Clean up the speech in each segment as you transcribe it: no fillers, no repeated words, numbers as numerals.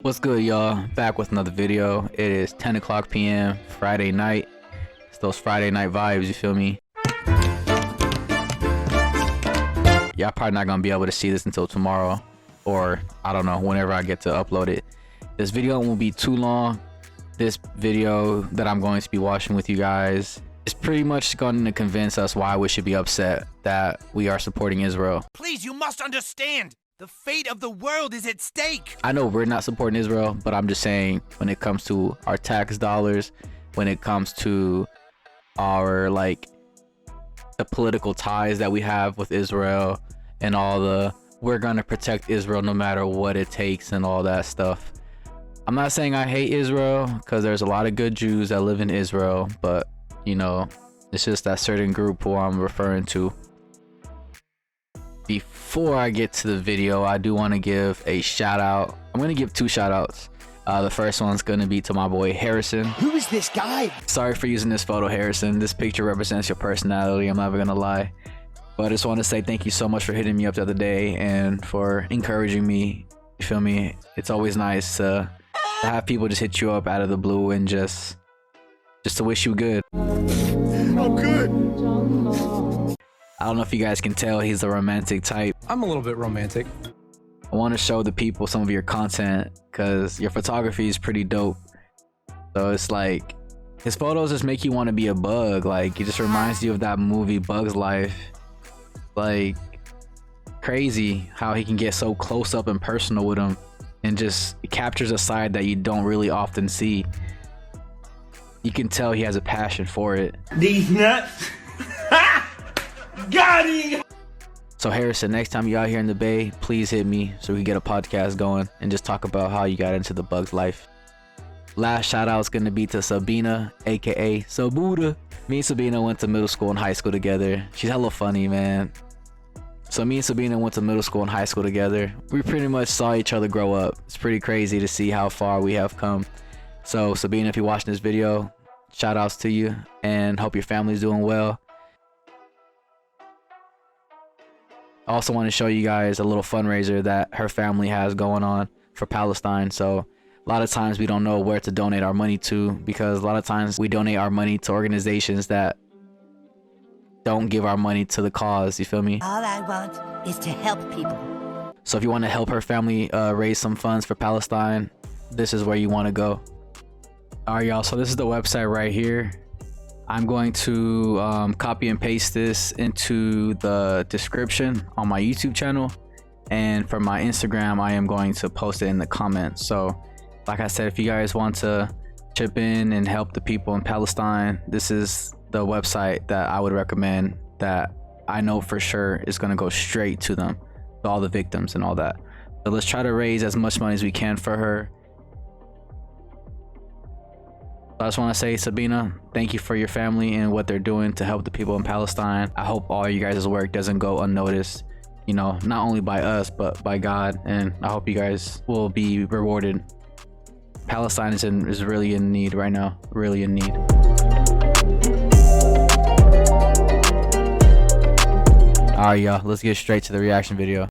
What's good, y'all? Back with another video. It is 10 o'clock p.m. Friday night. It's those Friday night vibes, you feel me? Y'all probably not gonna be able to see this until tomorrow, or I don't know, whenever I get to upload it. This video won't be too long. This video that I'm going to be watching with you guys is pretty much going to convince us why we should be upset that we are supporting Israel. Please, you must understand. The fate of the world is at stake. I know we're not supporting Israel, but I'm just saying when it comes to our tax dollars, when it comes to our the political ties that we have with Israel and all the we're gonna protect Israel no matter what it takes and all that stuff. I'm not saying I hate Israel, because there's a lot of good Jews that live in Israel, but you know, it's just that certain group who I'm referring to. Before I get to the video, I do want to give a shout out. I'm going to give two shout outs. The first one's going to be to my boy Harrison. Who is this guy? Sorry for using this photo, Harrison. This picture represents your personality, I'm never going to lie. But I just want to say thank you so much for hitting me up the other day and for encouraging me. You feel me? It's always nice to have people just hit you up out of the blue and just to wish you good. I'm good. I don't know if you guys can tell, he's a romantic type. I'm a little bit romantic. I want to show the people some of your content because your photography is pretty dope. So it's like his photos just make you want to be a bug. Like, it just reminds you of that movie Bug's Life. Like, crazy how he can get so close up and personal with him and just it captures a side that you don't really often see. You can tell he has a passion for it. These nuts. Got him! So Harrison, next time you're out here in the Bay, please hit me so we can get a podcast going and just talk about how you got into the Bug's life. Last shout out is going to be to Sabina, aka Sabuda. Me and Sabina went to middle school and high school together. She's hella funny, man. So me and Sabina went to middle school and high school together. We pretty much saw each other grow up. It's pretty crazy to see how far we have come. So Sabina, if you're watching this video, shout outs to you and hope your family's doing well. I also want to show you guys a little fundraiser that her family has going on for Palestine. So a lot of times we don't know where to donate our money to, because a lot of times we donate our money to organizations that don't give our money to the cause. You feel me? All I want is to help people. So if you want to help her family raise some funds for Palestine, this is where you want to go. All right, y'all. So this is the website right here. I'm going to copy and paste this into the description on my YouTube channel, and for my Instagram I am going to post it in the comments. So like I said, if you guys want to chip in and help the people in Palestine, this is the website that I would recommend, that I know for sure is going to go straight to them, to all the victims and all that. So let's try to raise as much money as we can for her. I just want to say, Sabina, thank you for your family and what they're doing to help the people in Palestine. I hope all you guys' work doesn't go unnoticed, you know, not only by us, but by God. And I hope you guys will be rewarded. Palestine is really in need right now, really in need. All right, y'all, let's get straight to the reaction video.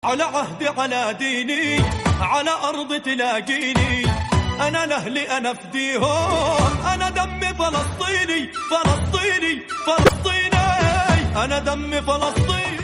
أنا لأهلي أنا فديهم أنا دمي فلسطيني فلسطيني فلسطيني أنا دمي فلسطيني.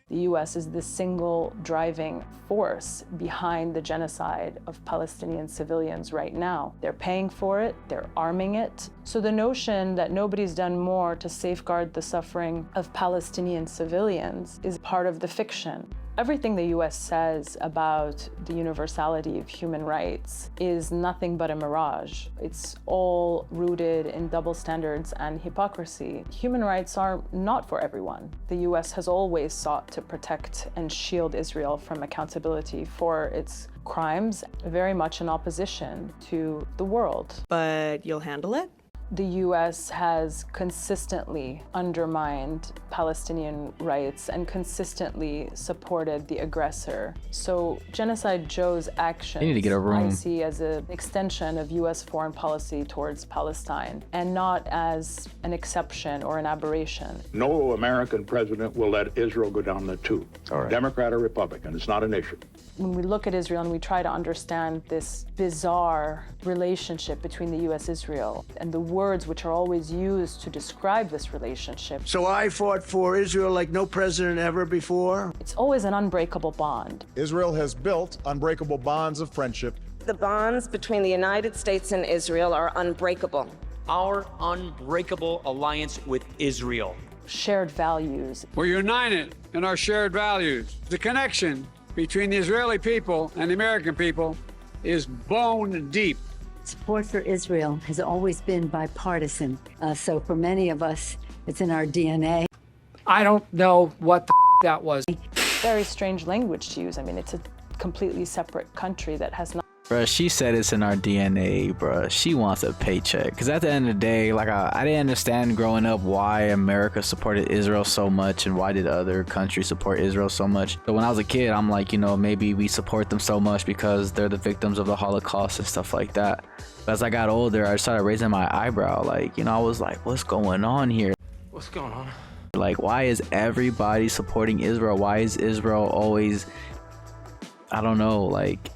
The U.S. is the single driving force behind the genocide of Palestinian civilians right now. They're paying for it, they're arming it. So the notion that nobody's done more to safeguard the suffering of Palestinian civilians is part of the fiction. Everything the U.S. says about the universality of human rights is nothing but a mirage. It's all rooted in double standards and hypocrisy. Human rights are not for everyone. The U.S. has always sought to protect and shield Israel from accountability for its crimes, very much in opposition to the world. But you'll handle it? the US has consistently undermined Palestinian rights and consistently supported the aggressor. So Genocide Joe's actions They need to get a room. I see as an extension of US foreign policy towards Palestine and not as an exception or an aberration. No American president will let Israel go down the tube. Democrat or Republican, it's not an issue. When we look at Israel and we try to understand this bizarre relationship between the US-Israel and the words which are always used to describe this relationship, So I fought for Israel like no president ever before? it's always an unbreakable bond. Israel has built unbreakable bonds of friendship. The bonds between the United States and Israel are unbreakable. Our unbreakable alliance with Israel. Shared values. We're united in our shared values. The connection between the Israeli people and the American people is bone deep. Support for Israel has always been bipartisan. So for many of us, it's in our DNA. I don't know what the that was. Very strange language to use. I mean, it's a completely separate country that has not. Bruh, she said it's in our DNA, bruh. She wants a paycheck. Because at the end of the day, like, I didn't understand growing up why America supported Israel so much and why did other countries support Israel so much. But when I was a kid, I'm like, you know, maybe we support them so much because they're the victims of the Holocaust and stuff like that. But as I got older, I started raising my eyebrow. Like, you know, I was like, what's going on here? What's going on? Like, why is everybody supporting Israel? Why is Israel always, I don't know, like,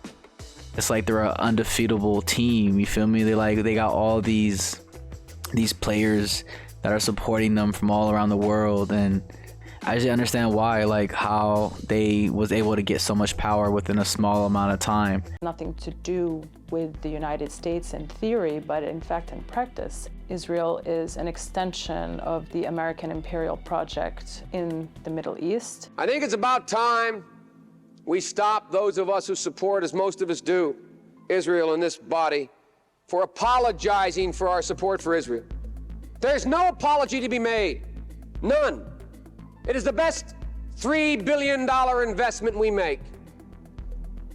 it's like they're an undefeatable team, you feel me? They got all these players that are supporting them from all around the world, and I just understand why, like, how they was able to get so much power within a small amount of time. Nothing to do with the United States in theory, but in fact in practice, Israel is an extension of the American imperial project in the Middle East. I think it's about time we stop, those of us who support, as most of us do, Israel in this body, for apologizing for our support for Israel. There's no apology to be made. None. It is the best $3 billion investment we make.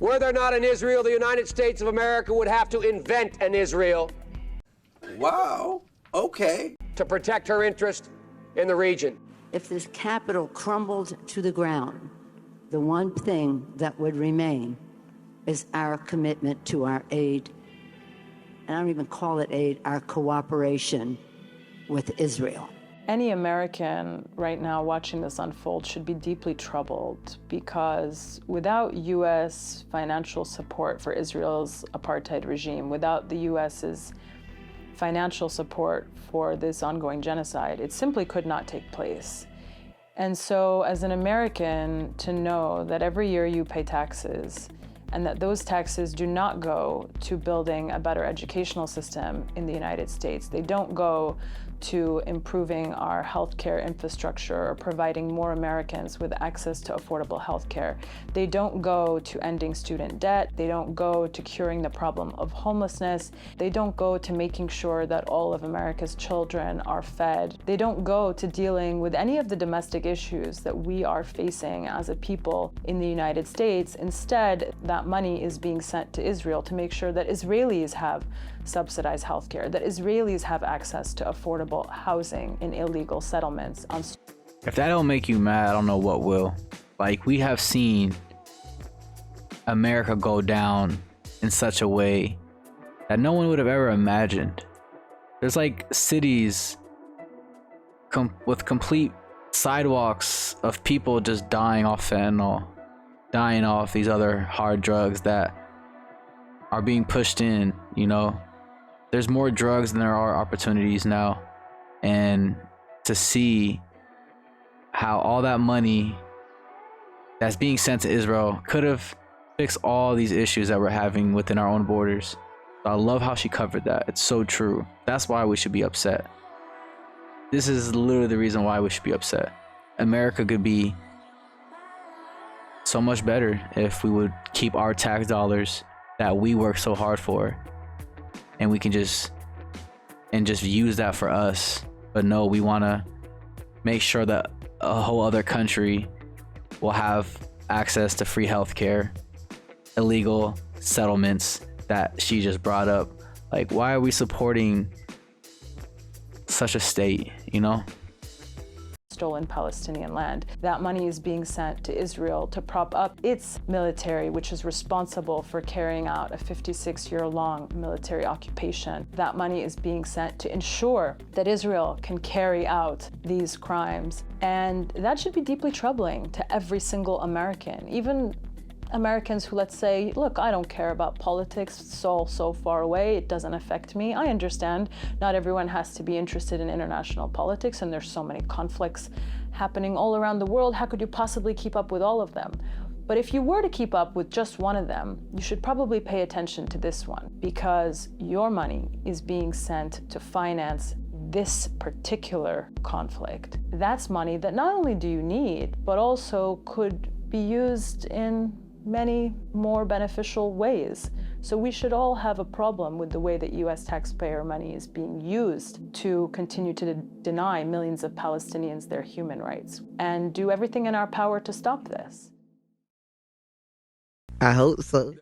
Were there not an Israel, the United States of America would have to invent an Israel. Wow, okay. To protect her interest in the region. If this capital crumbled to the ground, the one thing that would remain is our commitment to our aid, and I don't even call it aid, our cooperation with Israel. Any American right now watching this unfold should be deeply troubled because without U.S. financial support for Israel's apartheid regime, without the U.S.'s financial support for this ongoing genocide, it simply could not take place. And so as an American, to know that every year you pay taxes and that those taxes do not go to building a better educational system in the United States. They don't go to improving our healthcare infrastructure or providing more Americans with access to affordable healthcare. They don't go to ending student debt. They don't go to curing the problem of homelessness. They don't go to making sure that all of America's children are fed. They don't go to dealing with any of the domestic issues that we are facing as a people in the United States. Instead, that money is being sent to Israel to make sure that Israelis have subsidized healthcare, that Israelis have access to affordable housing in illegal settlements. If that don't make you mad, I don't know what will. Like, we have seen America go down in such a way that no one would have ever imagined. There's like cities with complete sidewalks of people just dying off fentanyl, dying off these other hard drugs that are being pushed in, you know. There's more drugs than there are opportunities now. And to see how all that money that's being sent to Israel could have fixed all these issues that we're having within our own borders. I love how she covered that. It's so true. That's why we should be upset. This is literally the reason why we should be upset. America could be so much better if we would keep our tax dollars that we work so hard for, and we can just use that for us. But no, we want to make sure that a whole other country will have access to free healthcare, illegal settlements that she just brought up. Like, why are we supporting such a state, you know? Stolen Palestinian land. That money is being sent to Israel to prop up its military, which is responsible for carrying out a 56-year-long military occupation. That money is being sent to ensure that Israel can carry out these crimes. And that should be deeply troubling to every single American, even Americans who, let's say, look, I don't care about politics, it's all so far away, it doesn't affect me. I understand not everyone has to be interested in international politics, and there's so many conflicts happening all around the world. How could you possibly keep up with all of them? But if you were to keep up with just one of them, you should probably pay attention to this one, because your money is being sent to finance this particular conflict. That's money that not only do you need, but also could be used in many more beneficial ways. So we should all have a problem with the way that US taxpayer money is being used to continue to deny millions of Palestinians their human rights, and do everything in our power to stop this. I hope so.